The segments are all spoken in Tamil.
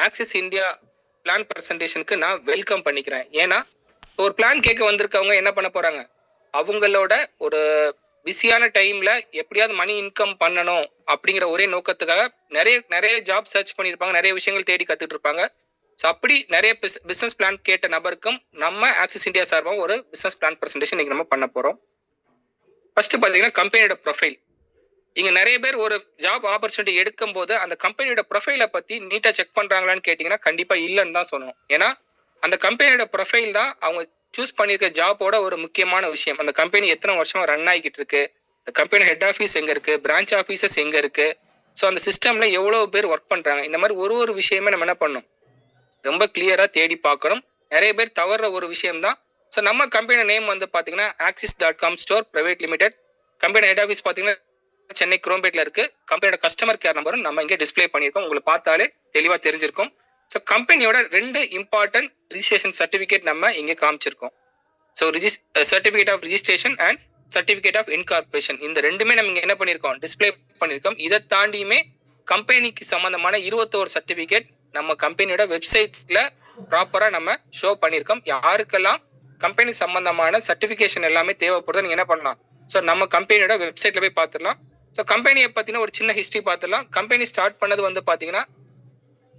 ஆக்சிஸ் இந்தியா பிளான் பிரசன்டேஷனுக்கு நான் வெல்கம் பண்ணிக்கிறேன். ஏன்னா ஒரு பிளான் கேட்க வந்திருக்கவங்க என்ன பண்ண போறாங்க, அவங்களோட ஒரு பிஸியான டைம்ல எப்படியாவது மணி இன்கம் பண்ணணும் அப்படிங்கிற ஒரே நோக்கத்துக்காக நிறைய நிறைய ஜாப் சர்ச் பண்ணியிருப்பாங்க, நிறைய விஷயங்கள் தேடி கத்துட்டு இருப்பாங்க. ஸோ அப்படி நிறைய பிசினஸ் பிளான் கேட்ட நபருக்கும் நம்ம ஆக்சிஸ் இந்தியா சார்பாக ஒரு பிசினஸ் பிளான் பிரசன்டேஷன் இன்னைக்கு நம்ம பண்ண போறோம். ஃபர்ஸ்ட் பாத்தீங்கன்னா கம்பெனியோட ப்ரொஃபைல். இங்க நிறைய பேர் ஒரு ஜாப் ஆப்பர்ச்சுனிட்டி எடுக்கும் போது அந்த கம்பெனியோட ப்ரொஃபைலை பத்தி நீட்டா செக் பண்றாங்களான்னு கேட்டீங்கன்னா கண்டிப்பா இல்லைன்னு தான் சொல்லணும். ஏன்னா அந்த கம்பெனியோட ப்ரொஃபைல் தான் அவங்க சூஸ் பண்ணிருக்க ஜாபோட ஒரு முக்கியமான விஷயம். அந்த கம்பெனி எத்தனை வருஷமா ரன் ஆகிக்கிட்டு இருக்கு, அந்த கம்பெனி ஹெட் ஆஃபீஸ் எங்க இருக்கு, பிரான்ச் ஆஃபீஸஸ் எங்க இருக்கு, ஸோ அந்த சிஸ்டம்ல எவ்வளவு பேர் ஒர்க் பண்றாங்க, இந்த மாதிரி ஒரு விஷயமே நம்ம என்ன பண்ணணும், ரொம்ப கிளியரா தேடி பார்க்கணும். நிறைய பேர் தவறுற ஒரு விஷயம் தான். ஸோ நம்ம கம்பெனி நேம் வந்து பாத்தீங்கன்னா axis.com store private limited. Company head office பாத்தீங்கன்னா சென்னை குரோம்பேட்ல இருக்கு. கம்பெனியோட கஸ்டமர் கேர் நம்பரும் நம்ம இங்கே டிஸ்பிளே பண்ணியிருக்கோம், உங்களுக்கு பார்த்தாலே தெளிவா தெரிஞ்சிருக்கும். ஸோ கம்பெனியோட 2 இம்பார்ட்டன்ட் ரிஜிஸ்ட்ரேஷன் சர்டிபிகேட் நம்ம இங்கே காமிச்சிருக்கோம். So certificate of registration and certificate of incorporation, இந்த ரெண்டுமே நம்ம இங்க என்ன பண்ணியிருக்கோம், டிஸ்பிளே பண்ணியிருக்கோம். இதை தாண்டியுமே கம்பெனிக்கு சம்பந்தமான 21 சர்டிபிகேட் நம்ம கம்பெனியோட வெப்சைட்ல ப்ராப்பரா நம்ம ஷோ பண்ணியிருக்கோம். யாருக்கெல்லாம் கம்பெனி சம்பந்தமான சர்டிபிகேஷன் எல்லாமே தேவைப்படுது நீங்க என்ன பண்ணலாம், ஸோ நம்ம கம்பெனியோட வெப்சைட்ல போய் பார்த்துடலாம். ஸோ கம்பெனியை பத்தின ஒரு சின்ன ஹிஸ்டரி பார்த்துடலாம். கம்பெனி ஸ்டார்ட் பண்ணது வந்து பாத்தீங்கன்னா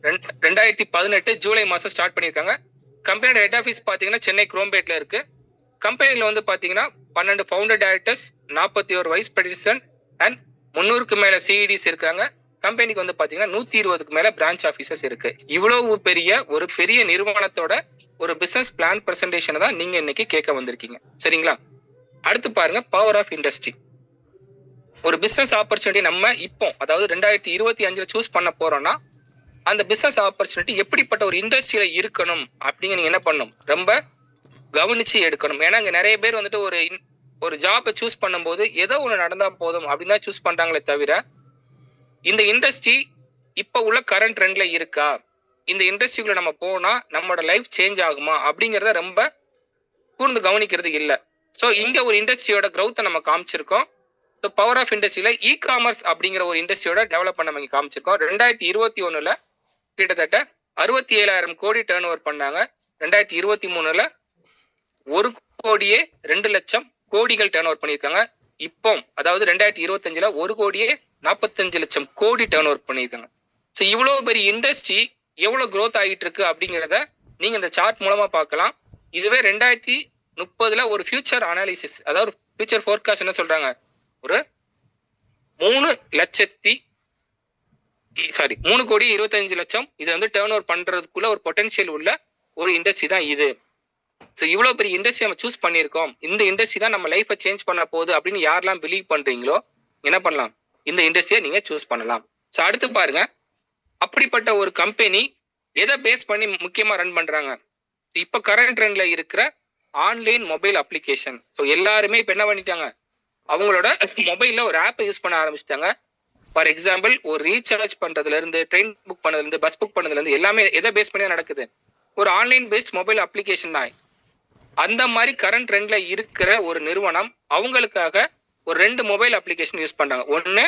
2018 ஜூலை மாசம் ஸ்டார்ட் பண்ணியிருக்காங்க. கம்பெனியோட ஹெட் ஆஃபீஸ் பாத்தீங்கன்னா சென்னை குரோம்பேட்ல இருக்கு. கம்பெனில வந்து பாத்தீங்கன்னா 12 founder directors, 41 vice president and 300க்கு மேல சிஇடிஸ் இருக்காங்க. கம்பெனிக்கு வந்து பாத்தீங்கன்னா 120க்கு மேல பிரான்ச் ஆபீசர்ஸ் இருக்கு. இவ்வளவு பெரிய நிறுவனத்தோட ஒரு பிசினஸ் பிளான் பிரசன்டேஷன் தான் நீங்க இன்னைக்கு கேட்க வந்திருக்கீங்க, சரிங்களா? அடுத்து பாருங்க, பவர் ஆஃப் இண்டஸ்ட்ரி. ஒரு பிசினஸ் ஆப்பர்ச்சுனிட்டி நம்ம இப்போ அதாவது 2025 சூஸ் பண்ண போறோம்னா அந்த பிசினஸ் ஆப்பர்ச்சுனிட்டி எப்படிப்பட்ட ஒரு இண்டஸ்ட்ரியில இருக்கணும் அப்படிங்க நீங்க என்ன பண்ணணும், ரொம்ப கவனிச்சு எடுக்கணும். ஏன்னா இங்க நிறைய பேர் வந்துட்டு ஒரு ஜாபை சூஸ் பண்ணும்போது ஏதோ ஒண்ணு நடந்தா போதும் அப்படின்னு தான் சூஸ் பண்றாங்களே தவிர, இந்த இண்டஸ்ட்ரி இப்ப உள்ள கரண்ட் ட்ரெண்ட்ல இருக்கா, இந்த இண்டஸ்ட்ரிக்குள்ள நம்ம போனா நம்மளோட லைஃப் சேஞ்ச் ஆகுமா அப்படிங்கறத ரொம்ப கூர்ந்து கவனிக்கிறது இல்லை. ஸோ இங்க ஒரு இண்டஸ்ட்ரியோட growth நம்ம காமிச்சிருக்கோம். ஸோ பவர் ஆஃப் இண்டஸ்ட்ரியில இ காமர்ஸ் அப்படிங்கிற ஒரு இண்டஸ்ட்ரியோட டெவலப் பண்ண நம்ம காமிச்சிருக்கோம். 2021 கிட்டத்தட்ட 67,000 கோடி டர்ன் ஓவர் பண்ணாங்க. 2023 1,02,00,000 கோடிகள் டர்ன் ஓவர் பண்ணியிருக்காங்க. இப்போ அதாவது 2025 1,45,00,000 கோடி டர்ன் ஓவர் பண்ணியிருக்காங்க. ஸோ இவ்வளவு பெரிய இண்டஸ்ட்ரி எவ்வளவு growth ஆகிட்டு இருக்கு அப்படிங்கிறத நீங்க இந்த சார்ட் மூலமா பார்க்கலாம். இதுவே 2030 ஒரு ஃபியூச்சர் அனாலிசிஸ், அதாவது ஃபியூச்சர் ஃபோர்காஸ்ட் என்ன சொல்றாங்க, ஒரு 3,25,00,000 இது வந்து டர்ன் ஓவர் பண்றதுக்குள்ள ஒரு பொட்டன்ஷியல் உள்ள ஒரு இண்டஸ்ட்ரி தான் இது. ஸோ இவ்வளவு பெரிய இண்டஸ்ட்ரி நம்ம சூஸ் பண்ணியிருக்கோம், இந்த இண்டஸ்ட்ரி தான் நம்ம லைஃபை சேஞ்ச் பண்ண போகுது அப்படின்னு யாரெல்லாம் பிலீவ் பண்றீங்களோ என்ன பண்ணலாம், இந்த இண்டஸ்ட்ரியை நீங்க சூஸ் பண்ணலாம். ஸோ அடுத்து பாருங்க, அப்படிப்பட்ட ஒரு கம்பெனி எதை பேஸ் பண்ணி முக்கியமா ரன் பண்றாங்க, இப்ப கரண்ட் ட்ரெண்ட்ல இருக்கிற ஆன்லைன் மொபைல் அப்ளிகேஷன். ஸோ எல்லாருமே இப்ப என்ன பண்ணிட்டாங்க, அவங்களோட மொபைல்ல ஒரு ஆப்பை யூஸ் பண்ண ஆரம்பிச்சிட்டாங்க. ஃபார் எக்ஸாம்பிள், ஒரு ரீசார்ஜ் பண்றதுல இருந்து, ட்ரெயின் புக் பண்ணதுல இருந்து, பஸ் புக் பண்ணதுல இருந்து எல்லாமே எதை பேஸ் பண்ணி நடக்குது, ஒரு ஆன்லைன் பேஸ்ட் மொபைல் அப்ளிகேஷன் தான். அந்த மாதிரி கரண்ட் ட்ரெண்ட்ல இருக்கிற ஒரு நிறுவனம் அவங்களுக்காக ஒரு 2 மொபைல் அப்ளிகேஷன் யூஸ் பண்றாங்க. ஒன்னு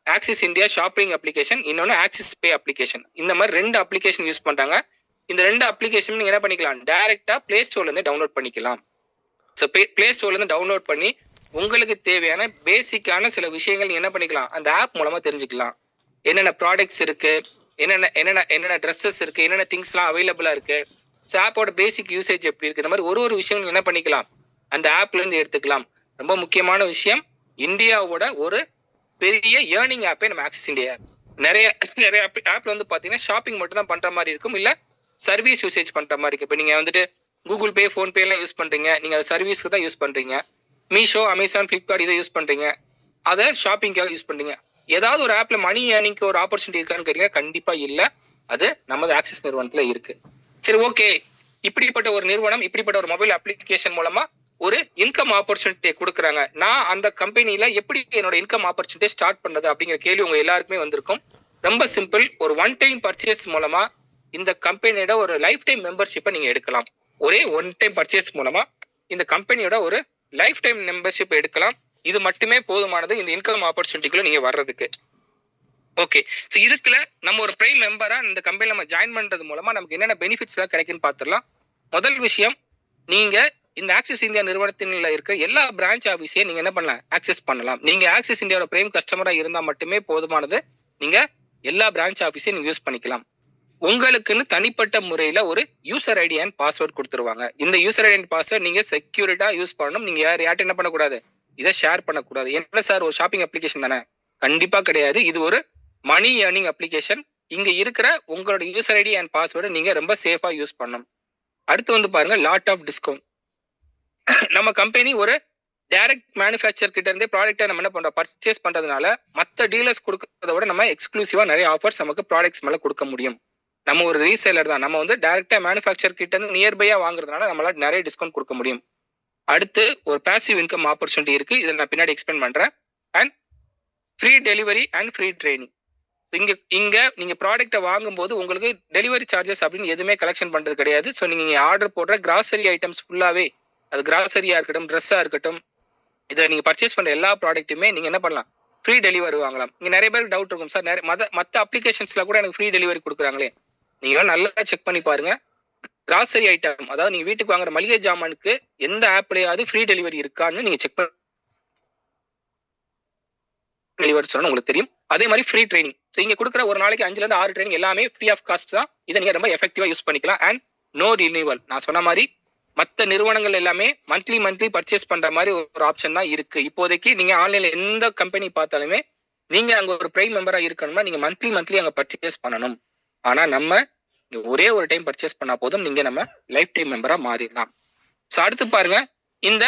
ஆக்சிஸ் இந்தியா ஷாப்பிங் அப்ளிகேஷன், இன்னொன்னு ஆக்சிஸ் பே அப்ளிகேஷன். இந்த மாதிரி 2 அப்ளிகேஷன் யூஸ் பண்றாங்க. இந்த 2 அப்ளிகேஷன் நீங்க என்ன பண்ணிக்கலாம், டைரக்டா பிளே ஸ்டோர்ல இருந்து டவுன்லோட் பண்ணிக்கலாம். ஸோ பிளே ஸ்டோர்ல இருந்து டவுன்லோட் பண்ணி உங்களுக்கு தேவையான பேசிக்கான சில விஷயங்கள் நீங்க என்ன பண்ணிக்கலாம், அந்த ஆப் மூலமா தெரிஞ்சுக்கலாம். என்னென்ன ப்ராடக்ட்ஸ் இருக்கு, என்னென்ன ட்ரெஸ்ஸஸ் இருக்கு, என்னென்ன திங்ஸ்லாம் அவைலபிளா இருக்கு, ஸோ ஆப்போட பேசிக் யூசேஜ் எப்படி இருக்கு, இந்த மாதிரி ஒரு விஷயம் நீங்க என்ன பண்ணிக்கலாம், அந்த ஆப்ல இருந்து எடுத்துக்கலாம். ரொம்ப முக்கியமான விஷயம், இந்தியாவோட ஒரு பெரிய ஏர்னிங் ஆப்பே நம்ம ஆக்சிஸ் இந்தியா. நிறைய ஆப்ல வந்து பாத்தீங்கன்னா ஷாப்பிங் மட்டும் தான் பண்ற மாதிரி இருக்கும், இல்ல சர்வீஸ் யூசேஜ் பண்ற மாதிரி இருக்கு. இப்போ நீங்க வந்துட்டு கூகுள் பே, ஃபோன்பே எல்லாம் யூஸ் பண்றீங்க, நீங்க அதை சர்வீஸ்க்கு தான் யூஸ் பண்றீங்க. மீஷோ, அமேசான், பிளிப்கார்ட் இதை யூஸ் பண்றீங்க, அதை ஷாப்பிங்காக யூஸ் பண்றீங்க. ஏதாவது ஒரு ஆப்ல மணி ஏர்னிங்க்கு ஒரு ஆப்பர்ச்சுனிட்டி இருக்கான்னு கேட்டீங்கன்னா கண்டிப்பா இல்ல, அது நமது ஆக்சிஸ் நிறுவனத்துல இருக்கு. சரி, ஓகே, இப்படிப்பட்ட ஒரு நிறுவனம் இப்படிப்பட்ட ஒரு மொபைல் அப்ளிகேஷன் மூலமா ஒரு இன்கம் ஆப்பர்ச்சுனிட்டியை கொடுக்குறாங்க. நான் அந்த கம்பெனில எப்படி என்னோட இன்கம் ஆப்பர்ச்சுனிட்டியை ஸ்டார்ட் பண்ணது அப்படிங்கிற கேள்வி உங்க எல்லாருக்குமே வந்திருக்கும். ரொம்ப சிம்பிள், ஒரு ஒன் டைம் பர்ச்சேஸ் மூலமா இந்த கம்பெனியோட ஒரு லைஃப் டைம் மெம்பர்ஷிப்பை நீங்க எடுக்கலாம். ஒரே ஒன் டைம் பர்ச்சேஸ் மூலமா இந்த கம்பெனியோட ஒரு லைஃப் டைம் மெம்பர்ஷிப் எடுக்கலாம். இது மட்டுமே போதுமானது இந்த இன்கம் ஆப்பர்ச்சுனிட்டிக்குள்ள நீங்க வர்றதுக்கு. ஓகே. ஸோ இதுக்குள்ள நம்ம ஒரு பிரைம் மெம்பரா இந்த கம்பெனில நம்ம ஜாயின் பண்றது மூலமா நமக்கு என்னென்ன பெனிஃபிட்ஸ் எல்லாம் கிடைக்குன்னு பார்த்துடலாம். முதல் விஷயம், நீங்க இந்த ஆக்சிஸ் இந்தியா நிறுவனத்தில இருக்க எல்லா பிரான்ச் ஆபீஸையும் நீங்க என்ன பண்ணலாம், ஆக்சஸ் பண்ணலாம். நீங்க ஆக்சிஸ் இந்தியாவோட பிரைம் கஸ்டமரா இருந்தா மட்டுமே போதுமானது. நீங்க எல்லா பிரான்ச் ஆபீஸையும் நீங்க யூஸ் பண்ணிக்கலாம். உங்களுக்குன்னு தனிப்பட்ட முறையில ஒரு யூசர் ஐடி அண்ட் பாஸ்வேர்ட் கொடுத்துருவாங்க. இந்த யூசர் ஐடி அண்ட் பாஸ்வேர்ட் நீங்க செக்யூரிட்டா யூஸ் பண்ணணும். நீங்க யார்ட்ட என்ன பண்ணக்கூடாது, இதை ஷேர் பண்ணக்கூடாது. என்ன சார் ஒரு ஷாப்பிங் அப்ளிகேஷன் தானே? கண்டிப்பா கிடையாது. இது ஒரு மணி ஏர்னிங் அப்ளிகேஷன். இங்க இருக்கிற உங்களோட யூசர் ஐடி அண்ட் பாஸ்வேர்டு நீங்க ரொம்ப சேஃபா யூஸ் பண்ணணும். அடுத்து வந்து பாருங்க, லாட் ஆஃப் டிஸ்கவுண்ட். நம்ம கம்பெனி ஒரு டைரக்ட் மேனுஃபேக்சர் கிட்ட இருந்தே ப்ராடக்ட்டை நம்ம என்ன பண்றோம், பர்ச்சேஸ் பண்றதுனால மற்ற டீலர்ஸ் கொடுக்கறத விட நம்ம எக்ஸ்க்ளூசிவா நிறைய ஆஃபர்ஸ் நமக்கு ப்ராடக்ட்ஸ் மேல கொடுக்க முடியும். நம்ம ஒரு ரீசேலர் தான். நம்ம வந்து டைரக்டா மேனுஃபேக்சர் கிட்ட இருந்து நியர்பையா வாங்குறதுனால நம்மளால நிறைய டிஸ்கவுண்ட் கொடுக்க முடியும். அடுத்து ஒரு பாசிவ் இன்கம் ஆப்பர்ச்சுனிட்டி இருக்கு. இதை நான் பின்னாடி எக்ஸ்பிளைன் பண்றேன். And free delivery and free training. இங்க நீங்க ப்ராடக்ட்டை வாங்கும்போது உங்களுக்கு டெலிவரி சார்ஜஸ் அப்படின்னு எதுவுமே கலெக்ஷன் பண்றது கிடையாது. ஸோ நீங்க ஆர்டர் போடுற கிராசரி ஐட்டம்ஸ் ஃபுல்லாவே, அது கிராசரியா இருக்கட்டும், ட்ரெஸ்ஸா இருக்கட்டும், இதை நீங்க பர்ச்சேஸ் பண்ற எல்லா ப்ராடக்ட்டுமே நீங்க என்ன பண்ணலாம், ஃப்ரீ டெலிவரி வாங்கலாம். இங்க நிறைய பேருக்கு டவுட் இருக்கும், சார் மற்ற அப்ளிகேஷன்ஸ்ல கூட எனக்கு ஃப்ரீ டெலிவரி கொடுக்குறாங்களே. நீங்க நல்லா செக் பண்ணி பாருங்க. கிராசரி ஐட்டம், அதாவது நீங்க வீட்டுக்கு வாங்குற மளிகை ஜாமானுக்கு எந்த ஆப்லயாவது ஃப்ரீ டெலிவரி இருக்கான்னு நீங்க செக் பண்ணி டெலிவரி சொன்னா உங்களுக்கு தெரியும். அதே மாதிரி ஃப்ரீ ட்ரைனிங். ஸோ இங்க கொடுக்குற ஒரு நாளைக்கு 5ல இருந்து 6 ட்ரைனிங் எல்லாமே ஃப்ரீ ஆஃப் காஸ்ட் தான். இதை நீங்க ரொம்ப எஃபெக்டிவா யூஸ் பண்ணிக்கலாம். And no renewal. நான் சொன்ன மாதிரி மற்ற நிறுவனங்கள் எல்லாமே மந்த்லி பர்ச்சேஸ் பண்ற மாதிரி ஒரு ஆப்ஷன் தான் இருக்கு. இப்போதைக்கு நீங்க ஆன்லைன்ல எந்த கம்பெனி பார்த்தாலுமே நீங்க அங்க ஒரு பிரைம் மெம்பரா இருக்கணும்னா நீங்க மந்த்லி அங்க பர்ச்சேஸ் பண்ணணும். ஆனா நம்ம ஒரே ஒரு டைம் பர்ச்சேஸ் பண்ணா போதும், நீங்க நம்ம லைஃப் டைம் மெம்பரா மாறிடலாம். ஸோ அடுத்து பாருங்க, இந்த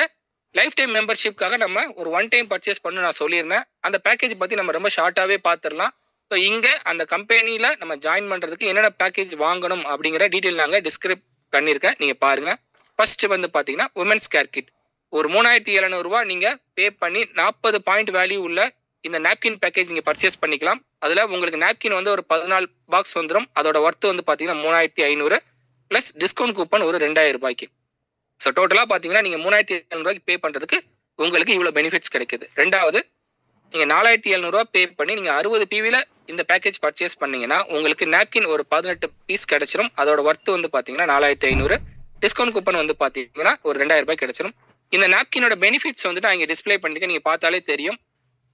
லைஃப் டைம் மெம்பர்ஷிப்காக நம்ம ஒரு ஒன் டைம் பர்ச்சேஸ் பண்ணு நான் சொல்லியிருந்தேன். அந்த பேக்கேஜ் பத்தி நம்ம ரொம்ப ஷார்ட்டாவே பார்த்துடலாம். ஸோ இங்க அந்த கம்பெனில நம்ம ஜாயின் பண்றதுக்கு என்னென்ன பேக்கேஜ் வாங்கணும் அப்படிங்கிற டீட்டெயில் நாங்க டிஸ்கிரைப் பண்ணியிருக்கேன். நீங்க பாருங்க. ஃபர்ஸ்ட் வந்து பாத்தீங்கன்னா உமன்ஸ் கேர் கிட். ஒரு 3700 ரூபாய் நீங்க பே பண்ணி 40 பாயிண்ட் வேல்யூ உள்ள இந்த நாப்கின் பேக்கேஜ் நீங்க பர்ச்சேஸ் பண்ணிக்கலாம். அதுல உங்களுக்கு நாப்கின் வந்து ஒரு 14 பாக்ஸ் வந்துடும். அதோட ஒர்த் வந்து பாத்தீங்கன்னா 3500 பிளஸ் டிஸ்கவுண்ட் கூப்பன் ஒரு 2000 ரூபாய்க்கு. ஸோ டோட்டலா பாத்தீங்கன்னா நீங்க 3700 ரூபாய்க்கு பே பண்றதுக்கு உங்களுக்கு இவ்வளவு பெனிஃபிட்ஸ் கிடைக்குது. ரெண்டாவது, நீங்க 4700 ரூபாய் பே பண்ணி நீங்க 60 பிவில இந்த பேக்கேஜ் பர்ச்சேஸ் பண்ணீங்கன்னா உங்களுக்கு நாப்கின் ஒரு 18 பீஸ் கிடைச்சிரும். அதோட ஒர்த் வந்து பாத்தீங்கன்னா 4500. டிஸ்கவுண்ட் கூப்பன் வந்து பாத்தீங்கன்னா ஒரு 2000 ரூபாய் கிடைச்சிரும். இந்த நாப்கினோட பெனிஃபிட்ஸ் வந்துட்டு நான் இங்க டிஸ்பிளே பண்ணிருக்கேன், நீங்க பார்த்தாலே தெரியும்.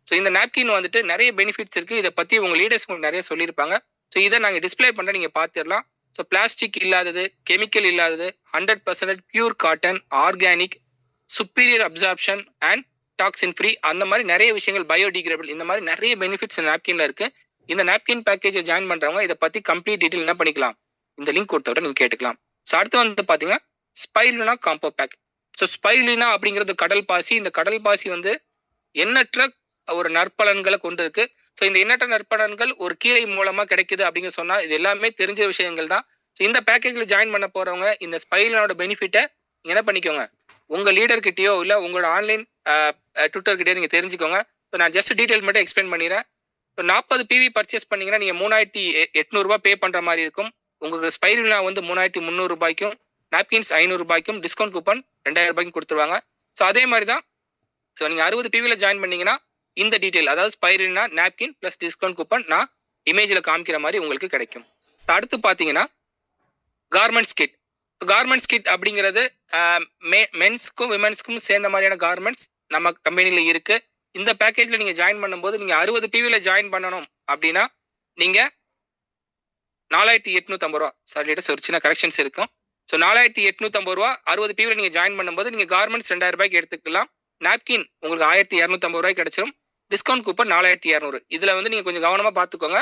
ஸோ இந்த நாப்கின் வந்துட்டு நிறைய பெனிஃபிட்ஸ் இருக்கு. இதை பத்தி உங்க லீடர்ஸ் உங்களுக்கு நிறைய சொல்லியிருப்பாங்க. ஸோ இதை நாங்க டிஸ்பிளே பண்ற நீங்க பாத்துடலாம். ஸோ பிளாஸ்டிக் இல்லாதது, கெமிக்கல் இல்லாதது, 100% pure cotton, organic, superior absorption and toxin free, அந்த மாதிரி நிறைய விஷயங்கள், பயோடிகிரேடபிள், இந்த மாதிரி நிறைய பெனிஃபிட்ஸ் நாப்கின்ல இருக்கு. இந்த நாப்கின் பேக்கேஜை ஜாயின் பண்றவங்க இதை பத்தி கம்ப்ளீட் டீட்டெயில் என்ன பண்ணிக்கலாம், இந்த லிங்க் கொடுத்தோட நீங்க கேட்டுக்கலாம். ஸோ அடுத்து வந்து பாத்தீங்கன்னா spirulina combo back. So spirulina அப்படிங்கிறது கடல் பாசி. இந்த கடல் பாசி வந்து எண்ணற்ற ஒரு நற்பலன்களை கொண்டு இருக்கு. ஸோ இந்த எண்ணற்ற நற்பலன்கள் ஒரு கீரை மூலமா கிடைக்குது அப்படிங்க சொன்னா இது எல்லாமே தெரிஞ்ச விஷயங்கள் தான். ஸோ இந்த பேக்கேஜ்ல ஜாயின் பண்ண போறவங்க இந்த ஸ்பைருலினாவோட பெனிஃபிட்டை என்ன பண்ணிக்கோங்க, உங்க லீடர் கிட்டயோ இல்ல உங்களோட ஆன்லைன் ட்விட்டர் கிட்டயோ நீங்க தெரிஞ்சுக்கோங்க. ஸோ நான் ஜஸ்ட் டீடைல் மட்டும் எக்ஸ்பிளைன் பண்ணிடுறேன். 40 பிவி பர்ச்சேஸ் பண்ணீங்கன்னா நீங்க 3800 ரூபாய் பே பண்ற மாதிரி இருக்கும். உங்களுக்கு ஸ்பைருலினா வந்து 3300 ரூபாய்க்கும், நாப்கின்ஸ் 500 ரூபாய்க்கும், டிஸ்கவுண்ட் கூப்பன் 2000 ரூபாய்க்கும் கொடுத்துருவாங்க. ஸோ அதே மாதிரி தான். ஸோ நீங்க 60 பிவில ஜாயின் பண்ணீங்கன்னா இந்த டீடைல், அதாவது spirulina, napkin plus discount coupon நான் இமேஜ்ல காமிக்கிற மாதிரி உங்களுக்கு கிடைக்கும். அடுத்து பாத்தீங்கன்னா கார்மெண்ட்ஸ் கிட். கார்மெண்ட்ஸ் கிட் அப்படிங்கிறது மென்ஸ்க்கும் விமென்ஸ்க்கும் சேர்ந்த மாதிரியான கார்மெண்ட்ஸ் நம்ம கம்பெனில இருக்கு. இந்த பேக்கேஜ்ல நீங்க ஜாயின் பண்ணும்போது நீங்க 60 பிவில ஜாயின் பண்ணணும் அப்படின்னா நீங்க 4850 ரூபா, சாரி ஒரு சின்ன கரெக்ஷன்ஸ் இருக்கும். ஸோ 4850 ரூபா 60 பிவில நீங்க ஜாயின் பண்ணும்போது நீங்க கார்மெண்ட்ஸ் 2000 ரூபாய்க்கு எடுத்துக்கலாம். நாப்கின் உங்களுக்கு 1250 ரூபாய்க்கு கிடைச்சிரும். Discount coupon 4200. இதுல வந்து நீங்க கொஞ்சம் கவனமா பாத்துக்கோங்க.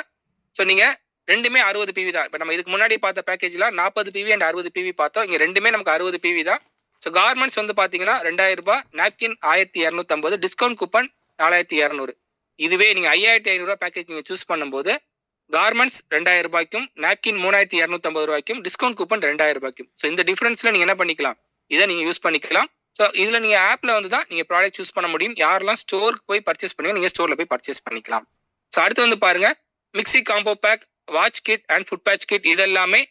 ஸோ நீங்க ரெண்டுமே 60 பிவி தான். இப்ப நம்ம இதுக்கு முன்னாடி பார்த்த பேக்கேஜ்ல 40 பிவி அண்ட் 60 பிவி பார்த்தோம். இங்க ரெண்டுமே நமக்கு 60 பிவி தான். ஸோ கார்மெண்ட்ஸ் வந்து பாத்தீங்கன்னா 2000 ரூபாய், நாப்கின் 1250, டிஸ்கவுண்ட் கூப்பன் 4200. இதுவே நீங்க 5500 ரூபாய் பேக்கேஜ் நீங்க சூஸ் பண்ணும்போது கார்மெண்ட்ஸ் 2000 ரூபாய்க்கும், நாப்கின் 3250 ரூபாய்க்கும், டிஸ்கவுண்ட் கூப்பன் 2000 ரூபாய்க்கும். ஸோ இந்த டிஃபரன்ஸ்ல நீங்க என்ன பண்ணிக்கலாம், இதை நீங்க யூஸ் பண்ணிக்கலாம். ஸோ இதுல நீங்க ஆப்ல வந்து தான் நீங்க ப்ராடக்ட் சூஸ் பண்ண முடியும். யாரெல்லாம் ஸ்டோருக்கு போய் பர்ச்சேஸ் பண்ணுங்க, நீங்க ஸ்டோர்ல போய் பர்ச்சேஸ் பண்ணிக்கலாம். ஸோ அடுத்து வந்து பாருங்க, mixie combo pack, watch kit and foot patch kit, இதெல்லாமே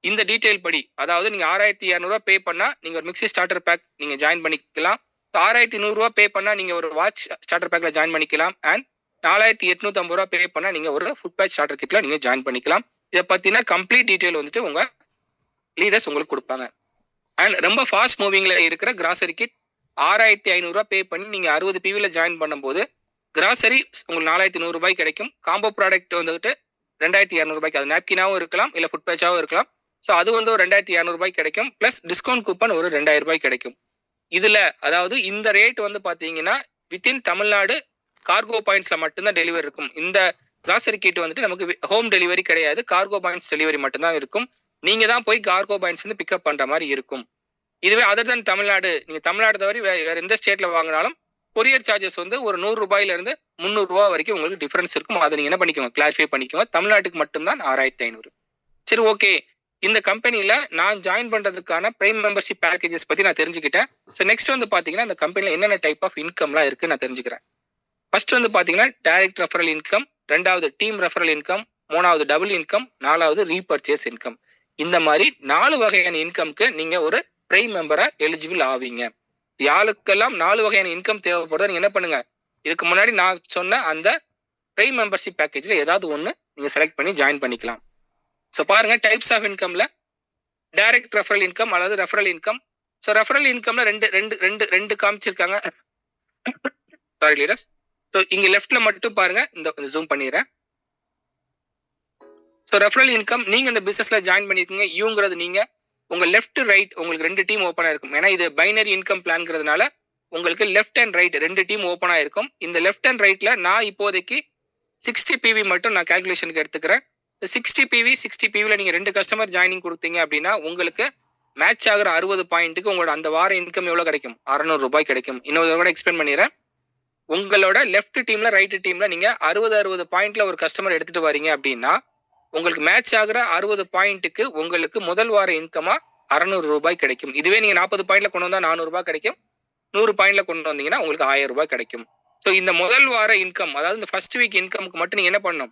இந்த டீடைல் படி, அதாவது நீங்க 6200 ரூபாய் பே பண்ணா நீங்க ஒரு மிக்ஸி ஸ்டார்டர் பேக் நீங்க ஜாயின் பண்ணிக்கலாம். 6100 ரூபாய் பே பண்ணா நீங்க ஒரு வாட்ச் ஸ்டார்டர் பேக்ல ஜாயின் பண்ணிக்கலாம். அண்ட் 4850 பே பண்ணா நீங்க ஒரு ஃபுட் பேட்ச் ஸ்டார்டர் கிட்ல நீங்க ஜாயின் பண்ணிக்கலாம். இதை பத்தின கம்ப்ளீட் டீடைல் வந்துட்டு உங்க லீடர்ஸ் உங்களுக்கு கொடுப்பாங்க. அண்ட் ரொம்ப ஃபாஸ்ட் மூவிங்ல இருக்கிற கிராசரி கிட் 6500 பே பண்ணி நீங்க 60 PVல ஜாயின் பண்ணும்போது கிராசரி உங்களுக்கு 4100 கிடைக்கும். காம்போ ப்ராடக்ட் வந்துட்டு 2200 அது நாப்கினாவும் இருக்கலாம், இல்ல ஃபுட் பேட்சாவும் இருக்கலாம். ஸோ அது வந்து ஒரு 2200 கிடைக்கும். பிளஸ் டிஸ்கவுண்ட் கூப்பன் ஒரு 2000 கிடைக்கும். இதுல அதாவது இந்த ரேட் வந்து பாத்தீங்கன்னா வித்தின் தமிழ்நாடு கார்கோ பாயிண்ட்ஸ்ல மட்டும்தான் டெலிவரி இருக்கும். இந்த கிராசரி கிட் வந்துட்டு நமக்கு ஹோம் டெலிவரி கிடையாது, கார்கோ பாயிண்ட்ஸ் டெலிவரி மட்டும்தான் இருக்கும். நீங்க தான் போய் கார்கோ பாயிண்ட்ஸ் வந்து பிக்கப் பண்ற மாதிரி இருக்கும். இதுவே அதர் தன் தமிழ்நாடு, நீங்க தமிழ்நாடு தவிர வேற எந்த ஸ்டேட்ல வாங்கினாலும் கொரியர் சார்ஜஸ் வந்து ஒரு 100 ரூபாயில இருந்து 300 ரூபாய் வரைக்கும் உங்களுக்கு டிஃபரன்ஸ் இருக்கும். அதை நீங்க என்ன பண்ணிக்கோங்க, கிளாரிஃபை பண்ணிக்கோங்க. தமிழ்நாட்டுக்கு மட்டும்தான் 6500. சரி, ஓகே. இந்த கம்பெனில நான் ஜாயின் பண்றதுக்கான பிரைம் மெம்பர்ஷிப் பேக்கேஜஸ் பத்தி நான் தெரிஞ்சுக்கிட்டேன். ஸோ நெக்ஸ்ட் வந்து பாத்தீங்கன்னா இந்த கம்பெனில என்னென்ன டைப் ஆஃப் இன்கம்லாம் இருக்கு நான் தெரிஞ்சுக்கிறேன். ஃபர்ஸ்ட் வந்து பாத்தீங்கன்னா டைரக்ட் ரெஃபரல் இன்கம், ரெண்டாவது டீம் ரெஃபரல் இன்கம், மூணாவது டபுள் இன்கம், நாலாவது ரீபர்ச்சேஸ் இன்கம். இந்த மாதிரி 4 வகையான இன்கம்க்கு நீங்க ஒரு பிரைம் மெம்பரா எலிஜிபிள் ஆவீங்க. யாருக்கெல்லாம் 4 வகையான இன்கம் தேவைப்படுதோ நீங்க என்ன பண்ணுங்க, இதுக்கு முன்னாடி நான் சொன்ன அந்த பிரைம் மெம்பர்ஷிப் பேக்கேஜ்ல ஏதாவது ஒண்ணு நீங்க செலக்ட் பண்ணி ஜாயின் பண்ணிக்கலாம். ஸோ பாருங்க, டைப்ஸ் ஆஃப் இன்கம்ல டைரக்ட் ரெஃபரல் இன்கம் அல்லது ரெஃபரல் இன்கம். ஸோ ரெஃபரல் இன்கம்ல ரெண்டு காமிச்சிருக்காங்க. Sorry leaders. ஸோ இங்க லெஃப்ட்ல மட்டும் பாருங்க, இந்த ஜூம் பண்ணிடுறேன். ஸோ ரெஃபரல் இன்கம் நீங்க இந்த பிசினஸ்ல ஜாயின் பண்ணிருக்கீங்க, யூங்கிறது நீங்க. உங்க லெஃப்ட் ரைட் உங்களுக்கு 2 டீம் ஓப்பனா இருக்கும். ஏன்னா இது பைனரி இன்கம் பிளான்ங்கிறதுனால உங்களுக்கு லெஃப்ட் அண்ட் ரைட் 2 டீம் ஓப்பனா இருக்கும். இந்த லெஃப்ட் அண்ட் ரைட்ல நான் இப்போதைக்கு 60 PV மட்டும் நான் கால்குலேஷனுக்கு எடுத்துக்கிறேன். 60 PVல நீங்க 2 கஸ்டமர் ஜாயினிங் கொடுத்தீங்க அப்படின்னா உங்களுக்கு மேட்ச் ஆகிற 60 பாயிண்ட்டுக்கு உங்களோட அந்த வார இன்கம் எவ்வளவு கிடைக்கும், 600 ரூபாய் கிடைக்கும். இன்னொரு கூட எக்ஸ்பிளைன் பண்ணிடுறேன். உங்களோட லெஃப்ட் டீம்ல ரைட் டீம்ல நீங்க 60 பாயிண்ட்ல ஒரு கஸ்டமர் எடுத்துட்டு வரீங்க அப்படின்னா உங்களுக்கு மேட்ச் ஆகுற 60 பாயிண்ட்டுக்கு உங்களுக்கு முதல் வார இன்கமா 600 ரூபாய் கிடைக்கும். இதுவே நீங்க 40 பாயிண்ட்ல கொண்டு வந்தா 400 ரூபாய் கிடைக்கும். 100 பாயிண்ட்ல கொண்டு வந்தீங்கன்னா உங்களுக்கு 1000 ரூபாய் கிடைக்கும். ஸோ இந்த முதல் வார இன்கம், அதாவது இந்த ஃபர்ஸ்ட் வீக் இன்கம்க்கு மட்டும் நீங்க என்ன பண்ணணும்,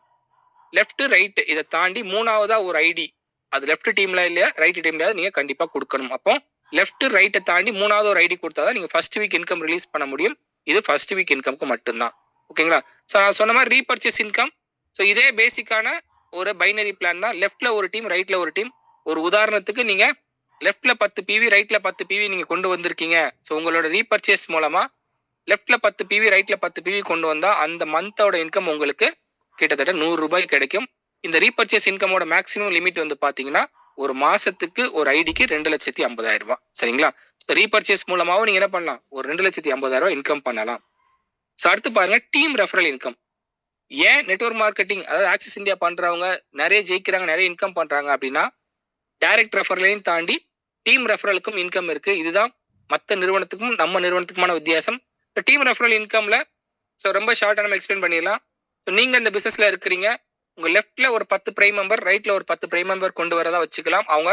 லெஃப்ட் ரைட் இதை தாண்டி மூணாவதா ஒரு ஐடி, அது லெஃப்ட் டீம்ல இல்லையா ரைட் டீம்ல நீங்க கண்டிப்பா கொடுக்கணும். அப்போ லெஃப்ட் ரைட்டை தாண்டி மூணாவது ஒரு ஐடி கொடுத்தாதான் நீங்க ஃபர்ஸ்ட் வீக் இன்கம் ரிலீஸ் பண்ண முடியும். இது ஃபர்ஸ்ட் வீக் இன்கம்க்கு மட்டும்தான். ஓகேங்களா? ஸோ நான் சொன்ன மாதிரி ரீபர்ச்சேஸ் இன்கம். ஸோ இதே பேசிக்கான ஒரு பைனரி பிளான் தான். லெஃப்ட்ல ஒரு டீம், ரைட்ல ஒரு டீம். ஒரு உதாரணத்துக்கு நீங்க லெஃப்ட்ல 10 PV, ரைட்ல 10 PV நீங்க கொண்டு வந்திருக்கீங்க. ஸோ உங்களோட ரீபர்ச்சேஸ் மூலமா லெஃப்ட்ல 10 PV, ரைட்ல 10 PV கொண்டு வந்தா அந்த மந்தோட இன்கம் உங்களுக்கு கிட்டத்தட்ட 100 ரூபாய் கிடைக்கும். இந்த ரீபர்ச்சேஸ் இன்கமோட மேக்ஸிமம் லிமிட் வந்து பாத்தீங்கன்னா ஒரு மாசத்துக்கு ஒரு ஐடிக்கு 2,50,000 ரூபாய். சரிங்களா? ரீபர்ச்சேஸ் மூலமாவும் நீங்க என்ன பண்ணலாம், ஒரு 2,50,000 ரூபாய் இன்கம் பண்ணலாம். ஸோ அடுத்து பாருங்க, டீம் ரெஃபரல் இன்கம். ஏன் நெட்வொர்க் மார்க்கெட்டிங், அதாவது ஆக்சிஸ் இந்தியா பண்றவங்க நிறைய ஜெயிக்கிறாங்க, நிறைய இன்கம் பண்றாங்க அப்படின்னா டைரக்ட் ரெஃபரலையும் தாண்டி டீம் ரெஃபரலுக்கும் இன்கம் இருக்கு. இதுதான் மற்ற நிறுவனத்துக்கும் நம்ம நிறுவனத்துக்குமான வித்தியாசம். டீம் ரெஃபரல் இன்கம்ல ஸோ ரொம்ப ஷார்ட்டா நம்ம எக்ஸ்பிளைன் பண்ணிடலாம். ஸோ நீங்க இந்த பிசினஸ்ல இருக்கிறீங்க, உங்க லெஃப்ட்ல ஒரு 10 பிரைம் மெம்பர், ரைட்ல ஒரு 10 பிரைம் மெம்பர் கொண்டு வரதா வச்சுக்கலாம். அவங்க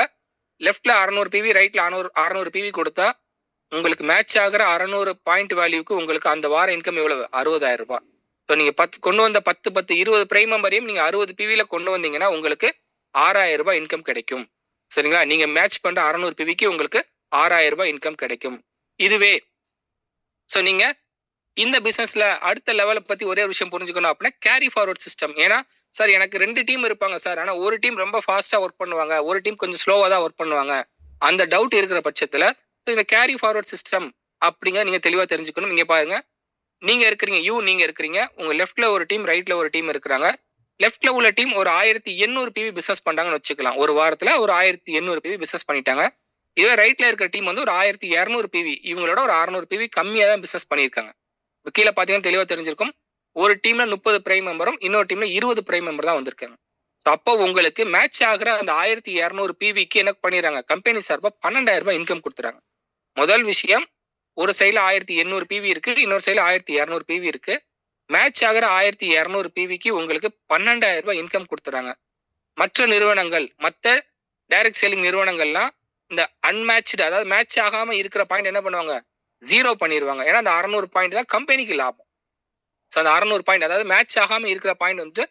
லெஃப்ட்ல 600 PV, ரைட்ல 600 PV கொடுத்தா உங்களுக்கு மேட்ச் ஆகிற 600 பாயிண்ட் வேல்யூக்கு உங்களுக்கு அந்த வார இன்கம் எவ்வளவு, 60,000 ரூபாய். ஸோ நீங்க 10 கொண்டு வந்த 20 பிரைம் மெம்பரையும் நீங்க 60 PVல கொண்டு வந்தீங்கன்னா உங்களுக்கு 6,000 ரூபாய் இன்கம் கிடைக்கும். சரிங்களா? நீங்க மேட்ச் பண்ற 600 PVக்கு உங்களுக்கு 6,000 ரூபாய் இன்கம் கிடைக்கும். இதுவே ஸோ நீங்க இந்த பிசினஸ்ல அடுத்த லெவலை பத்தி ஒரே விஷயம் புரிஞ்சுக்கணும் அப்படின்னா கேரி ஃபார்வர்ட் சிஸ்டம். ஏன்னா சார் எனக்கு 2 டீம் இருப்பாங்க சார், ஆனா ஒரு டீம் ரொம்ப ஃபாஸ்டா ஒர்க் பண்ணுவாங்க, ஒரு டீம் கொஞ்சம் ஸ்லோவா தான் ஒர்க் பண்ணுவாங்க. அந்த டவுட் இருக்கிற பட்சத்துல இந்த கேரி ஃபார்வர்ட் சிஸ்டம் அப்படிங்க நீங்க தெளிவா தெரிஞ்சுக்கணும். நீங்க பாருங்க, நீங்க இருக்கிறீங்க, உங்க லெஃப்ட்ல ஒரு டீம், ரைட்ல ஒரு டீம் இருக்கிறாங்க. லெஃப்ட்ல உள்ள டீம் ஒரு 1800 PV பிசினஸ் பண்றாங்கன்னு வச்சுக்கலாம். ஒரு வாரத்துல ஒரு 1800 PV பிசினஸ் பண்ணிட்டாங்க. இதுவே ரைட்ல இருக்கிற டீம் வந்து ஒரு 1200 PV, இவங்களோட ஒரு 600 PV கம்மியா தான் பிசினஸ் பண்ணியிருக்காங்க. கீழே பாத்தீங்கன்னா தெளிவா தெரிஞ்சிருக்கும். ஒரு டீம்ல 30 பிரைம் மெம்பரும் இன்னொரு டீம்ல 20 பிரைம் மெம்பர் தான் வந்திருக்காங்க. அப்போ உங்களுக்கு மேட்ச் ஆகிற அந்த 1200 PVக்கு என்ன பண்ணிடுறாங்க, கம்பெனி சார்பா 12,000 ரூபாய் இன்கம் கொடுத்துறாங்க. முதல் விஷயம், ஒரு சைடுல 1800 PV இருக்கு, இன்னொரு சைடுல 1200 PV இருக்கு. மேட்ச் ஆகிற 1200 PVக்கு உங்களுக்கு 12,000 ரூபாய் இன்கம் கொடுத்துறாங்க. மற்ற நிறுவனங்கள், மற்ற டைரக்ட் செல்லிங் நிறுவனங்கள்லாம் இந்த அன்மேட்ச்டு, அதாவது மேட்ச் ஆகாம இருக்கிற பாயிண்ட் என்ன பண்ணுவாங்க, 0 பண்ணிடுவாங்க. ஏன்னா அந்த 600 பாயிண்ட் தான் கம்பெனிக்கு லாபம். ஸோ அந்த 600 பாயிண்ட், அதாவது மேட்ச் ஆகாம இருக்கிற பாயிண்ட் வந்துட்டு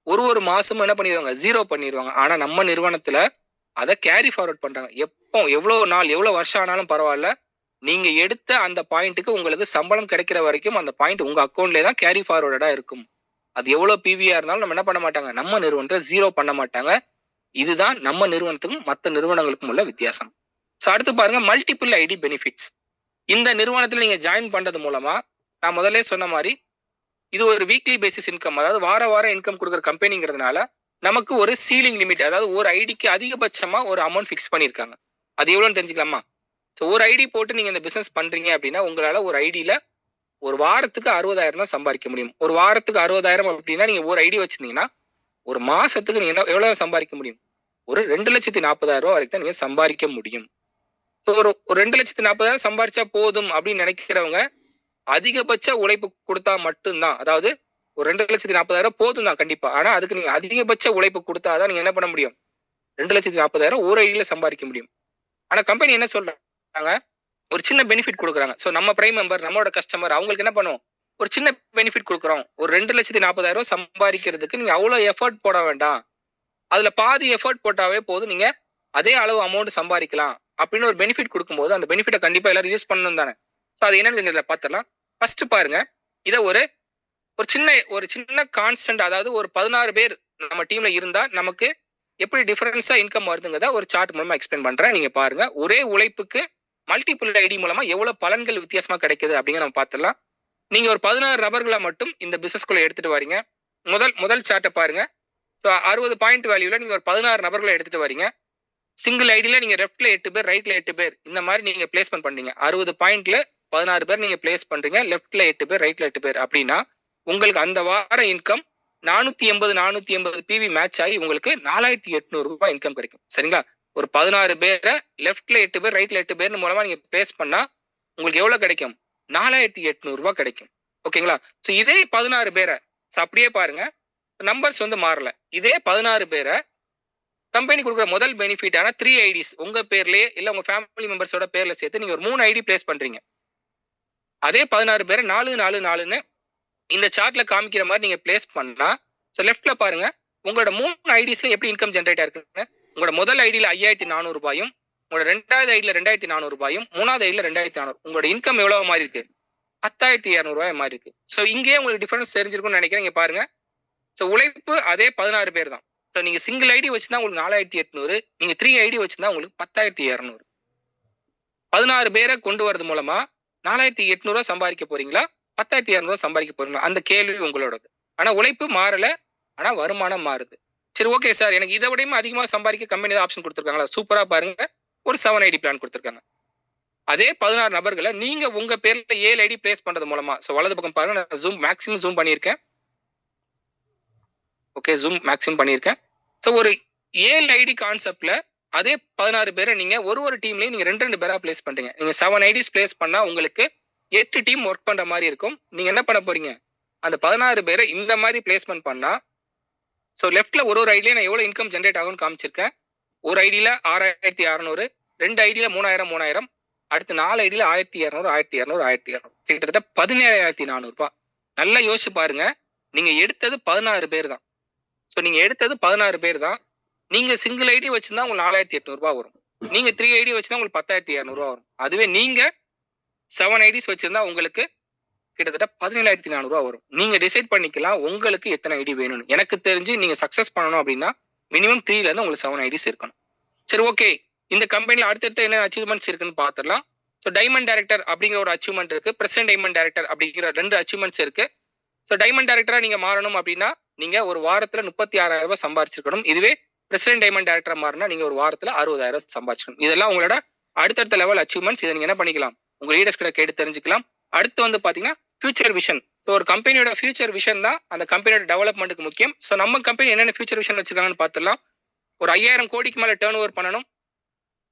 ஒரு மாசமும் என்ன பண்ணிடுவாங்க, 0 பண்ணிடுவாங்க. ஆனா நம்ம நிறுவனத்துல அதை கேரி ஃபார்வர்ட் பண்றாங்க. எவ்வளவு நாள், எவ்வளவு வருஷம் ஆனாலும் பரவாயில்ல, நீங்க எடுத்த அந்த பாயிண்ட்டுக்கு உங்களுக்கு சம்பளம் கிடைக்கிற வரைக்கும் அந்த பாயிண்ட் உங்க அக்கௌண்ட்லேயே தான் கேரி ஃபார்வர்டா இருக்கும். அது எவ்வளவு பிவியா இருந்தாலும் நம்ம என்ன பண்ண மாட்டாங்க, நம்ம நிறுவனத்தை ஜீரோ பண்ண மாட்டாங்க. இதுதான் நம்ம நிறுவனத்துக்கும் மற்ற நிறுவனங்களுக்கும் உள்ள வித்தியாசம். ஸோ அடுத்து பாருங்க, மல்டிபிள் ஐடி பெனிஃபிட்ஸ். இந்த நிறுவனத்துல நீங்க ஜாயின் பண்றது மூலமா நான் முதல்ல சொன்ன மாதிரி இது ஒரு வீக்லி பேசிஸ் இன்கம், அதாவது வாரம் இன்கம் கொடுக்குற கம்பெனிங்கிறதுனால நமக்கு ஒரு சீலிங் லிமிட், அதாவது ஒரு ஐடிக்கு அதிகபட்சமா ஒரு அமௌண்ட் ஃபிக்ஸ் பண்ணியிருக்காங்க. அது எவ்வளோன்னு தெரிஞ்சுக்கலாமா? ஸோ ஒரு ஐடி போட்டு நீங்க இந்த பிசினஸ் பண்றீங்க அப்படின்னா உங்களால ஒரு ஐடியில ஒரு வாரத்துக்கு 60,000 தான் சம்பாதிக்க முடியும். ஒரு வாரத்துக்கு 60,000 அப்படின்னா நீங்க ஒரு ஐடி வச்சிருந்தீங்கன்னா ஒரு மாசத்துக்கு நீங்க எவ்வளவு சம்பாதிக்க முடியும்? ஒரு 2,40,000 வரைக்கும் தான் நீங்க சம்பாதிக்க முடியும். ஸோ ஒரு 2,40,000 சம்பாதிச்சா போதும் அப்படின்னு நினைக்கிறவங்க அதிகபட்ச உழைப்பு கொடுத்தா மட்டும்தான், அதாவது ஒரு 2,40,000 போதும் தான் கண்டிப்பா. ஆனா அதுக்கு நீங்க அதிகபட்ச உழைப்பு கொடுத்தாதான் நீங்க என்ன பண்ண முடியும்? 2,40,000 ஒரு ஐடியில சம்பாதிக்க முடியும். ஆனா கம்பெனி என்ன சொல்றாங்க, ஒரு சின்ன பெனிஃபிட் கொடுக்குறாங்க. ஸோ நம்ம பிரைம் மெம்பர், நம்மளோட கஸ்டமர், அவங்களுக்கு என்ன பண்ணுவோம், ஒரு சின்ன பெனிஃபிட் கொடுக்குறோம். ஒரு 2,40,000 சம்பாதிக்கிறதுக்கு நீங்க அவ்வளவு எஃபர்ட் போட வேண்டாம், அதுல பாதி எஃபர்ட் போட்டாவே போதும், நீங்க அதே அளவு அமௌண்ட் சம்பாதிக்கலாம் அப்படின்னு ஒரு பெனிஃபிட் கொடுக்கும்போது அந்த பெனிஃபிட்டை கண்டிப்பா எல்லாரும் யூஸ் பண்ணணும் தானே. ஸோ அது என்னன்னு பார்த்துடலாம். ஃபர்ஸ்ட் பாருங்க, இதை ஒரு சின்ன கான்ஸ்டன்ட், அதாவது ஒரு 16 பேர் நம்ம டீம்ல இருந்தா நமக்கு எப்படி டிஃபரன்ஸா இன்கம் வருதுங்கிறத ஒரு சார்ட் மூலமா எக்ஸ்பிளைன் பண்றேன். நீங்க பாருங்க, ஒரே உழைப்புக்கு மல்டிபிள் ஐடி மூலமா எவ்வளவு பலன்கள் வித்தியாசமா கிடைக்குது அப்படிங்கிற நம்ம பார்த்துடலாம். நீங்க ஒரு 16 நபர்களை மட்டும் இந்த பிசினஸ்குள்ள எடுத்துட்டு வரீங்க. முதல் சார்ட்டை பாருங்க. ஸோ 60 பாயிண்ட் வேல்யூல நீங்க ஒரு 16 நபர்களை எடுத்துட்டு வரீங்க. சிங்கிள் ஐடியில நீங்க லெஃப்ட்ல 8 பேர், ரைட்ல 8 பேர், இந்த மாதிரி நீங்க பிளேஸ்மெண்ட் பண்றீங்க. 60 பாயிண்ட்ல 16 பேர் நீங்க பிளேஸ் பண்றீங்க, லெஃப்ட்ல 8 பேர், ரைட்ல 8 பேர் அப்படின்னா உங்களுக்கு அந்த வார இன்கம் 480 பிவி மேட்ச் ஆகி உங்களுக்கு 4,800 ரூபாய் இன்கம் கிடைக்கும். சரிங்களா? ஒரு 16 பேரை லெஃப்ட்ல 8 பேர், ரைட்ல 8 பேர் மூலமா நீங்க பிளேஸ் பண்ணா உங்களுக்கு எவ்வளவு கிடைக்கும்? 4,800 ரூபாய் கிடைக்கும். ஓகேங்களா? ஸோ இதே 16 பேரை அப்படியே பாருங்க, நம்பர்ஸ் வந்து மாறல. இதே 16 பேரை கம்பெனி கொடுக்குற முதல் பெனிஃபிட்டான 3 ஐடிஸ் உங்க பேர்லயே இல்ல உங்க ஃபேமிலி மெம்பர்ஸோட பேர்ல சேர்த்து நீங்க ஒரு 3 ஐடி பிளேஸ் பண்றீங்க. அதே 16 பேரை 4 இந்த சார்ட்ல காமிக்கிற மாதிரி நீங்க பிளேஸ் பண்ணா, ஸோ லெஃப்ட்ல பாருங்க, உங்களோட 3 ஐடிஸ்ல எப்படி இன்கம் ஜென்ரேட் ஆயிருக்குன்னு. உங்களோட முதல் ஐடியில 5,400 ரூபாயும், உங்களோட 2வது ஐடியில 2,400 ரூபாயும், 3வது ஐடியில 2,400. உங்களோட இன்கம் எவ்வளவு மாறி இருக்கு? 10,200 ரூபாய் மாறி இருக்கு. ஸோ இங்கேயே உங்களுக்கு டிஃபரன்ஸ் தெரிஞ்சிருக்கும்னு நினைக்கிறேன். இங்க பாருங்க, ஸோ உழைப்பு அதே 16 பேர் தான். ஸோ நீங்க சிங்கிள் ஐடி வச்சுதான் உங்களுக்கு 4,800, நீங்க 3 ஐடி வச்சுதான் உங்களுக்கு 10,200. 16 பேரை கொண்டு வரது மூலமா 4,800 சம்பாதிக்க போறீங்களா, 10,200 சம்பாதிக்க போறீங்களா? அந்த கேள்வி உங்களோடது. ஆனா உழைப்பு மாறல, ஆனா வருமானம் மாறுது. சரி, ஓகே சார், எனக்கு இதை விடையும் அதிகமா சம்பாதிக்க கம்பெனி தான் ஆப்ஷன் கொடுத்துருக்காங்களா? சூப்பரா பாருங்க, ஒரு 7 ஐடி பிளான் கொடுத்துருக்காங்க. அதே 16 நபர்களை நீங்க உங்க பேர்ல 7 ஐடி பிளேஸ் பண்றது மூலமா, ஸோ வலது பக்கம் பாருங்க, நான் மேக்ஸிமம் ஜூம் பண்ணியிருக்கேன். ஓகே, ஜூம் மேக்ஸிமம் பண்ணியிருக்கேன். ஸோ ஒரு 7 ஐடி கான்செப்ட்ல அதே 16 பேரை நீங்க ஒரு டீம்லயும் நீங்க 2 பேரா பிளேஸ் பண்றீங்க. நீங்க 7 ஐடிஸ் பிளேஸ் பண்ணா உங்களுக்கு 8 டீம் ஒர்க் பண்ற மாதிரி இருக்கும். நீங்க என்ன பண்ண போறீங்க, அந்த 16 பேரை இந்த மாதிரி பிளேஸ்மெண்ட் பண்ணா, ஸோ லெஃப்ட்ல ஒரு ஐடியில நான் எவ்வளவு இன்கம் ஜென்ரேட் ஆகும்னு காமிச்சிருக்கேன். ஒரு ஐடியில 6,600, 2 ஐடியில 3,000, அடுத்து 4 ஐடியில 1,200, கிட்டத்தட்ட 17,400 ரூபாய். நல்லா யோசிச்சு பாருங்க, நீங்க எடுத்தது 16 பேர் தான். ஸோ நீங்க எடுத்தது 16 பேர் தான். நீங்க சிங்கிள் ஐடி வச்சிருந்தா உங்களுக்கு 4,800 ரூபாய் வரும். நீங்க 3 ஐடி வச்சிருந்தா உங்களுக்கு 10,200 ரூபாய் வரும். அதுவே நீங்க 7 ஐடிஸ் வச்சிருந்தா உங்களுக்கு கிட்டத்தட்ட 17,400 ரூபாய் வரும். நீங்க டிசைட் பண்ணிக்கலாம் உங்களுக்கு எத்தனை ஐடி வேணும்னு. எனக்கு தெரிஞ்சு நீங்க சக்சஸ் பண்ணணும் அப்படின்னா மினிமம் 3ல இருந்து உங்களுக்கு 7 ஐடிஸ் இருக்கணும். சரி, ஓகே, இந்த கம்பெனில அடுத்தடுத்த என்ன அச்சீவ்மெண்ட்ஸ் இருக்குன்னு பாத்துடலாம். ஸோ டைமண்ட் டைரக்டர் அப்படிங்கிற ஒரு அச்சீவ்மெண்ட் இருக்கு, பிரசிடென்ட் டைமண்ட் டைரக்டர் அப்படிங்கிற 2 அச்சீவ்மெண்ட்ஸ் இருக்கு. ஸோ டைமண்ட் டைரக்டரா நீங்க மாறணும் அப்படின்னா நீங்க ஒரு வாரத்துல 36,000 ரூபாய் சம்பாதிச்சிருக்கணும். இதுவே பிரசிடென்ட் டைமண்ட் டைரக்டரா மாறினா நீங்க ஒரு வாரத்துல 60,000 சம்பாதிச்சிக்கணும். இதெல்லாம் உங்களோட அடுத்தடுத்த லெவல் அச்சீவ்மெண்ட்ஸ். இதை நீங்க என்ன பண்ணிக்கலாம், உங்க லீடர்ஸ் கிட்ட கேட்டு தெரிஞ்சுக்கலாம். அடுத்து வந்து பாத்தீங்கன்னா ஃபியூச்சர் விஷன். ஸோ ஒரு கம்பெனியோட ஃபியூச்சர் விஷன் தான் அந்த கம்பெனியோட டெவலப்மெண்ட்டுக்கு முக்கியம். ஸோ நம்ம கம்பெனி என்னென்ன ஃபியூச்சர் விஷன் வச்சிருக்காங்கன்னு பார்த்துடலாம். ஒரு 5,000 கோடிக்கு மேல டேர்ன் ஓவர் பண்ணணும்.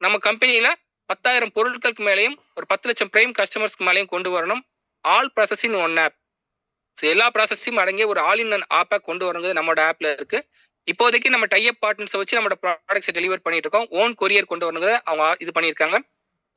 நம்ம கம்பெனியில 10,000 பொருட்களுக்கு மேலேயும் ஒரு 10 லட்சம் பிரைம் கஸ்டமர்ஸ்க்கு மேலேயும் கொண்டு வரணும். All processing one app. So எல்லா ப்ராசஸையும் அடங்கிய ஒரு ஆல் இன் ஒன் ஆப்பை கொண்டு வரது நம்மளோட ஆப்ல இருக்கு. இப்போதைக்கு நம்ம டைப் பார்ட்னர்ஸை வச்சு நம்மளோட ப்ராடக்ட்ஸை டெலிவர் பண்ணிட்டு இருக்கோம். ஓன் கொரியர் கொண்டு வரணுங்க அவங்க இது பண்ணியிருக்காங்க.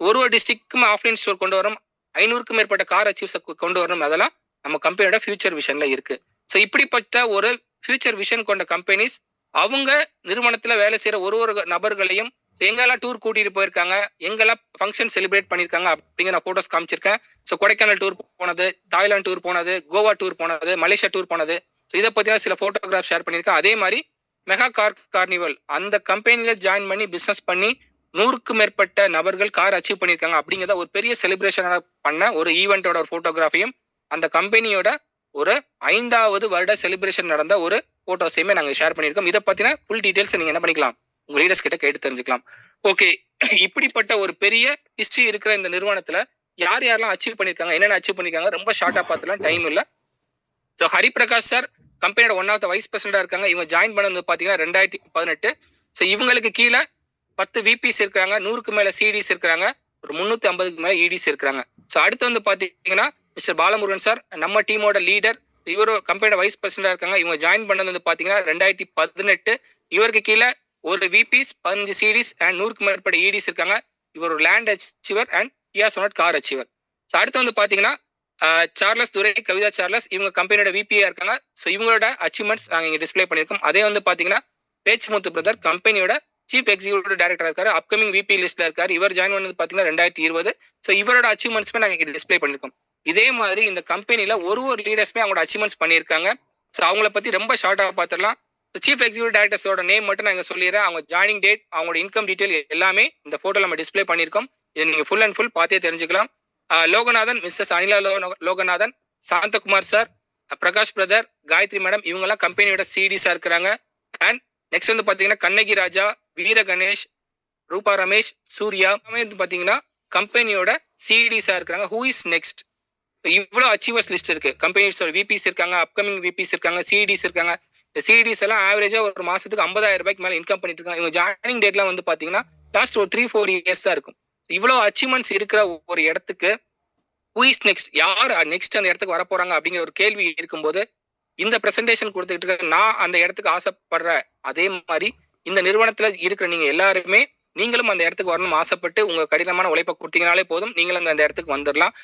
ஒரு டிஸ்ட்ரிக்ட்டுக்கும் ஆஃப்லைன் ஸ்டோர் கொண்டு வரோம். 500க்கும் மேற்பட்ட கார் அச்சீவ்ஸை கொண்டு வரணும். அதெல்லாம் நம்ம கம்பெனியோட ஃபியூச்சர் விஷன்ல இருக்கு. ஸோ இப்படிப்பட்ட ஒரு ஃபியூச்சர் விஷன் கொண்ட கம்பெனிஸ் அவங்க நிறுவனத்துல வேலை செய்யற ஒரு நபர்களையும் எங்கெல்லாம் டூர் கூட்டிட்டு போயிருக்காங்க, எங்கெல்லாம் ஃபங்க்ஷன் செலிப்ரேட் பண்ணிருக்காங்க அப்படிங்கிற நான் போட்டோஸ் காமிச்சிருக்கேன். ஸோ கொடைக்கானல் டூர் போனது, தாய்லாந்து டூர் போனது, கோவா டூர் போனது, மலேசியா டூர் போனது, ஸோ இதை பத்தின சில போட்டோகிராஃப் ஷேர் பண்ணியிருக்கேன். அதே மாதிரி மெகா கார் கார்னிவல் அந்த கம்பெனில ஜாயின் பண்ணி பிசினஸ் பண்ணி 100க்கும் மேற்பட்ட நபர்கள் கார் அச்சீவ் பண்ணியிருக்காங்க அப்படிங்கிறத ஒரு பெரிய செலிப்ரேஷன் பண்ண ஒரு ஈவெண்ட்டோட ஒரு போட்டோகிராஃபியும் அந்த கம்பெனியோட ஒரு 5வது வருட செலிப்ரேஷன் நடந்த ஒரு போட்டோஸையுமே நாங்கள் ஷேர் பண்ணியிருக்கோம். இதை பத்தின ஃபுல் டீடைல்ஸ் நீங்க என்ன பண்ணிக்கலாம், உங்க லீடர்ஸ் கிட்ட கேட்டு தெரிஞ்சுக்கலாம். ஓகே, இப்படிப்பட்ட ஒரு பெரிய ஹிஸ்டரி இருக்கிற இந்த நிறுவனத்துல யார் யாரெல்லாம் அச்சீவ் பண்ணிருக்காங்க, என்னென்ன அச்சீவ் பண்ணிருக்காங்க, ரொம்ப ஷார்ட்டா பார்த்துலாம், டைம் இல்ல. ஸோ ஹரிபிரகாஷ் சார் கம்பெனியோட 1 வைஸ் பிரசிடண்டா இருக்காங்க. இவங்க ஜாயின் பண்ணது பாத்தீங்கன்னா 2018. ஸோ இவங்களுக்கு கீழே 10 விபிஸ் இருக்காங்க, 100க்கு மேல சிடிஸ் இருக்காங்க, ஒரு 350க்கு மேல இடிஸ் இருக்காங்க. ஸோ அடுத்து வந்து பாத்தீங்கன்னா மிஸ்டர் பாலமுருகன் சார் நம்ம டீமோட லீடர், இவரு கம்பெனியோட வைஸ் பிரசிடண்டா இருக்காங்க. இவங்க ஜாயின் பண்ணது வந்து பாத்தீங்கன்னா 2018. இவருக்கு கீழே ஒரு விபிஸ், 15 சிடிஸ் அண்ட் 100க்கு மேற்பட்ட இடிஸ் இருக்காங்க. இவர் ஒரு land achiever and Kia sonnet car achiever. So அடுத்து வந்து பாத்தீங்கன்னா சார்லஸ் துரை, கவிதா சார்லஸ், இவங்க கம்பெனியோட விபியா இருக்காங்க. ஸோ இவங்களோட அச்சீவ்மெண்ட்ஸ் நாங்கள் இங்க டிஸ்பிளே பண்ணியிருக்கோம். அதே வந்து பாத்தீங்கன்னா பேச்சுமுத்து பிரதர் கம்பெனியோட சீஃப் எக்ஸிக்யூட்டிவ் டைரக்டர் இருக்காரு, அப்கமிங் விபி லிஸ்ட்ல இருக்காரு. இவர் ஜாயின் பண்ணது பாத்தீங்கன்னா 2020. ஸோ இவரோட அச்சீவ்மெண்ட்ஸ்மே நாங்கள் இங்க டிஸ்பிளே பண்ணியிருக்கோம். இதே மாதிரி இந்த கம்பெனில ஒரு லீடர்ஸ்மே அவங்களோட அச்சீவ்மெண்ட்ஸ் பண்ணியிருக்காங்க. ஸோ அவங்கள பத்தி ரொம்ப ஷார்ட்டா பார்த்துடலாம். சீஃப் எக்ஸிக்யூட்டிவ் டைரக்டர்ஸோட நேம் மட்டும் நான் இங்க சொல்லிடுறேன். அவங்க ஜாயினிங் டேட், அவங்களோட இன்கம் டீடைல் எல்லாமே இந்த போட்டோல நம்ம டிஸ்பிளே பண்ணியிருக்கோம். இதை நீங்க ஃபுல் அண்ட் ஃபுல் பார்த்தே தெரிஞ்சுக்கலாம். Loganathan, Mrs Anila Loganathan, Santhakumar sir, Prakash brother, Gayathri madam, இவங்க எல்லாம் கம்பெனியோட சிடிஸா இருக்கிறாங்க. அண்ட் நெக்ஸ்ட் வந்து பாத்தீங்கன்னா கண்ணகி ராஜா, வீர கணேஷ், ரூபா ரமேஷ், சூர்யா வந்து பாத்தீங்கன்னா கம்பெனியோட சிடிஸா இருக்கிறாங்க. Who is next? இவ்வளவு அச்சீவர்ஸ் லிஸ்ட் இருக்கு. கம்பெனிஸோட விபிஸ் இருக்காங்க, அப்கமிங் விபிஸ் இருக்காங்க, சிடிஸ் இருக்காங்க. இந்த சிடிஸ் எல்லாம் ஆவரேஜா ஒரு மாசத்துக்கு 50,000 ரூபாய்க்கு மேல இன்கம் பண்ணிட்டு இருக்காங்க. இவங்க ஜாயினிங் டேட்லாம் வந்து பாத்தீங்கன்னா லாஸ்ட் ஒரு 3-4 இயர்ஸ் தான் இருக்கும். இவ்வளவு அச்சீவ்மெண்ட்ஸ் இருக்கிற ஒரு இடத்துக்கு ஹூ இஸ் நெக்ஸ்ட், யார் நெக்ஸ்ட் அந்த இடத்துக்கு வர போறாங்க அப்படிங்கிற ஒரு கேள்வி இருக்கும்போது இந்த பிரசன்டேஷன் கொடுத்துக்கிட்டு இருக்க நான் அந்த இடத்துக்கு ஆசைப்படுறேன். அதே மாதிரி இந்த நிறுவனத்துல இருக்கிற நீங்க எல்லாருமே நீங்களும் அந்த இடத்துக்கு வரணும் ஆசைப்பட்டு உங்க கடினமான உழைப்பை கொடுத்தீங்கனாலே போதும், நீங்களும் அந்த இடத்துக்கு வந்துடலாம்.